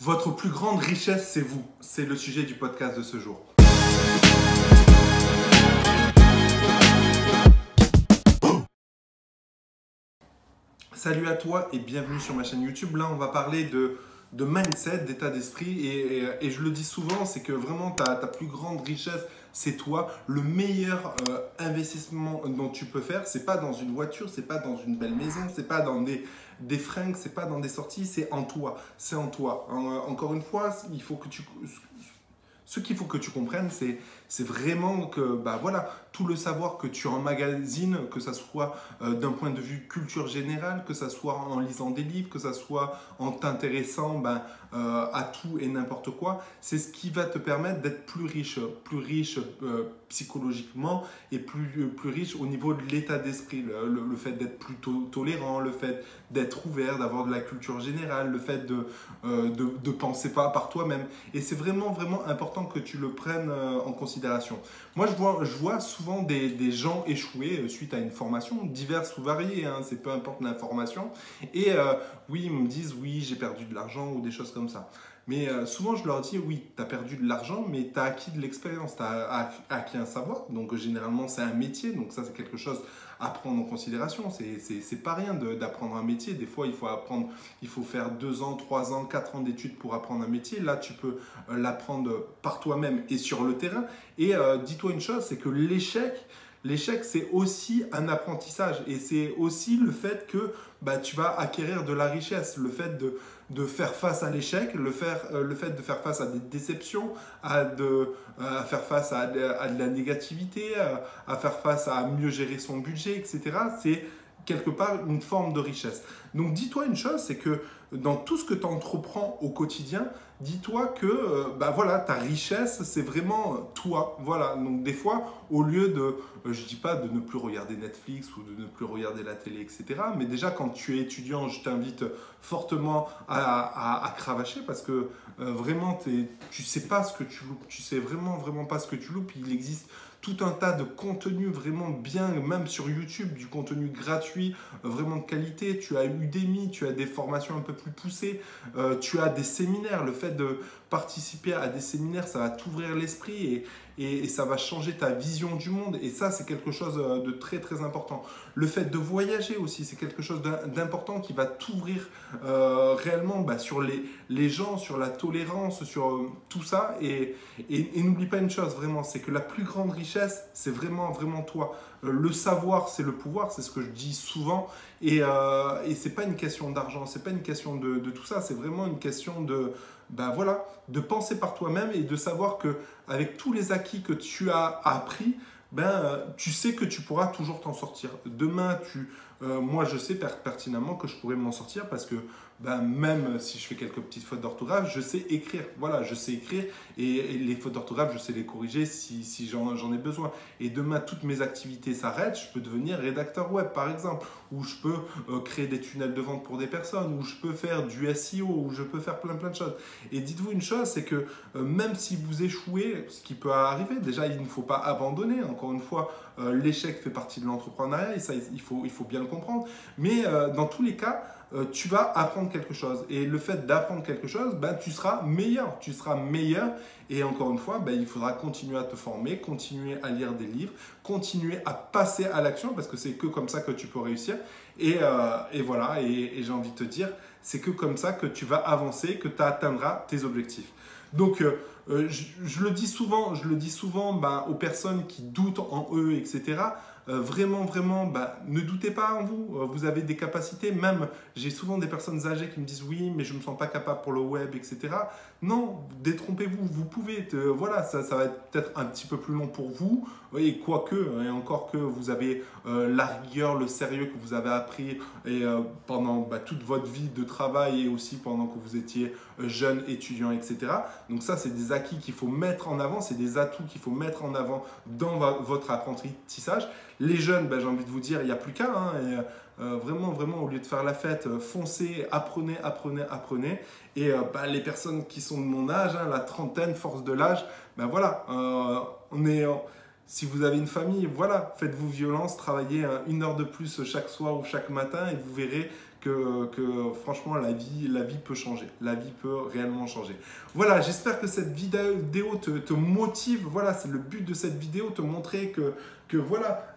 Votre plus grande richesse, c'est vous. C'est le sujet du podcast de ce jour. Salut à toi et bienvenue sur ma chaîne YouTube. Là, on va parler de mindset, d'état d'esprit. Et je le dis souvent, c'est que vraiment ta plus grande richesse, c'est toi. Le meilleur investissement dont tu peux faire, c'est pas dans une voiture, c'est pas dans une belle maison, c'est pas dans des fringues, c'est pas dans des sorties, c'est en toi. C'est en toi. Encore une fois, ce qu'il faut que tu comprennes, c'est vraiment que voilà, tout le savoir que tu emmagasines, que ça soit d'un point de vue culture générale, que ça soit en lisant des livres, que ça soit en t'intéressant à tout et n'importe quoi, c'est ce qui va te permettre d'être plus riche psychologiquement et plus riche au niveau de l'état d'esprit. Le fait d'être plus tolérant, le fait d'être ouvert, d'avoir de la culture générale, le fait de penser pas par toi-même. Et c'est vraiment, vraiment important que tu le prennes en considération. Moi, je vois souvent des gens échouer suite à une formation, diverse ou variée, hein, c'est peu importe l'information. Et oui, ils me disent, oui, j'ai perdu de l'argent ou des choses comme ça. Mais souvent, je leur dis, oui, tu as perdu de l'argent, mais tu as acquis de l'expérience, tu as acquis un savoir. Donc, généralement, c'est un métier. Donc, ça, c'est quelque chose à prendre en considération. C'est pas rien d'apprendre un métier. Des fois, il faut faire 2 ans, 3 ans, 4 ans d'études pour apprendre un métier. Là, tu peux l'apprendre par toi-même et sur le terrain. Et dis-toi une chose, c'est que l'échec, c'est aussi un apprentissage et c'est aussi le fait que tu vas acquérir de la richesse, le fait de faire face à l'échec, le fait de faire face à des déceptions, à faire face à de la négativité, à faire face à mieux gérer son budget, etc. C'est quelque part une forme de richesse. Donc dis-toi une chose, c'est que dans tout ce que tu entreprends au quotidien, dis-toi que voilà, ta richesse, c'est vraiment toi. Voilà. Donc des fois, au lieu je dis pas de ne plus regarder Netflix ou de ne plus regarder la télé, etc. Mais déjà, quand tu es étudiant, je t'invite fortement à cravacher parce que vraiment, tu sais pas ce que tu loupes. Tu sais vraiment, vraiment pas ce que tu loupes. Il existe tout un tas de contenus vraiment bien, même sur YouTube, du contenu gratuit, vraiment de qualité. Tu as Udemy, tu as des formations un peu plus poussées, tu as des séminaires. Le fait de participer à des séminaires, ça va t'ouvrir l'esprit et ça va changer ta vision du monde. Et ça, c'est quelque chose de très, très important. Le fait de voyager aussi, c'est quelque chose d'important qui va t'ouvrir réellement sur les gens, sur la tolérance, sur tout ça. Et n'oublie pas une chose, vraiment, c'est que la plus grande richesse, c'est vraiment, vraiment toi. Le savoir, c'est le pouvoir, c'est ce que je dis souvent. Et c'est pas une question d'argent, c'est pas une question de tout ça, c'est vraiment une question de penser par toi-même et de savoir que avec tous les acquis que tu as appris, tu sais que tu pourras toujours t'en sortir. Demain, moi, je sais pertinemment que je pourrais m'en sortir parce que même si je fais quelques petites fautes d'orthographe, je sais écrire. Voilà, je sais écrire et les fautes d'orthographe, je sais les corriger si j'en ai besoin. Et demain, toutes mes activités s'arrêtent. Je peux devenir rédacteur web, par exemple, ou je peux créer des tunnels de vente pour des personnes, ou je peux faire du SEO, ou je peux faire plein de choses. Et dites-vous une chose, c'est que même si vous échouez, ce qui peut arriver, déjà, il ne faut pas abandonner. Encore une fois, l'échec fait partie de l'entrepreneuriat et ça, il faut bien le comprendre. Mais dans tous les cas, tu vas apprendre quelque chose. Et le fait d'apprendre quelque chose, tu seras meilleur. Tu seras meilleur. Et encore une fois, il faudra continuer à te former, continuer à lire des livres, continuer à passer à l'action parce que c'est que comme ça que tu peux réussir. Et voilà, et j'ai envie de te dire, c'est que comme ça que tu vas avancer, que tu atteindras tes objectifs. Donc, je le dis souvent aux personnes qui doutent en eux, etc. Vraiment, vraiment, ne doutez pas en vous. Vous avez des capacités. Même, j'ai souvent des personnes âgées qui me disent oui, mais je ne me sens pas capable pour le web, etc. Non, détrompez-vous. Vous pouvez. Voilà, ça va être peut-être un petit peu plus long pour vous. Et quoique, et encore que vous avez la rigueur, le sérieux que vous avez appris pendant toute votre vie de travail et aussi pendant que vous étiez jeune, étudiant, etc. Donc ça, c'est des acquis qu'il faut mettre en avant. C'est des atouts qu'il faut mettre en avant dans votre apprentissage. Les jeunes, j'ai envie de vous dire, il n'y a plus qu'à. Vraiment, vraiment, au lieu de faire la fête, foncez, apprenez. Et les personnes qui sont de mon âge, la trentaine, force de l'âge, voilà, si vous avez une famille, voilà, faites-vous violence, travaillez 1 heure de plus chaque soir ou chaque matin et vous verrez que franchement, la vie peut changer. La vie peut réellement changer. Voilà, j'espère que cette vidéo te motive. Voilà, c'est le but de cette vidéo, te montrer que voilà,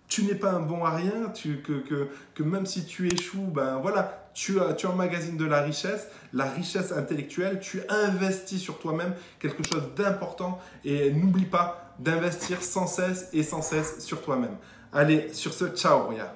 tu n'es pas un bon à rien, que même si tu échoues, ben voilà, tu emmagasines de la richesse intellectuelle, tu investis sur toi-même quelque chose d'important et n'oublie pas d'investir sans cesse et sans cesse sur toi-même. Allez, sur ce, ciao, Roya.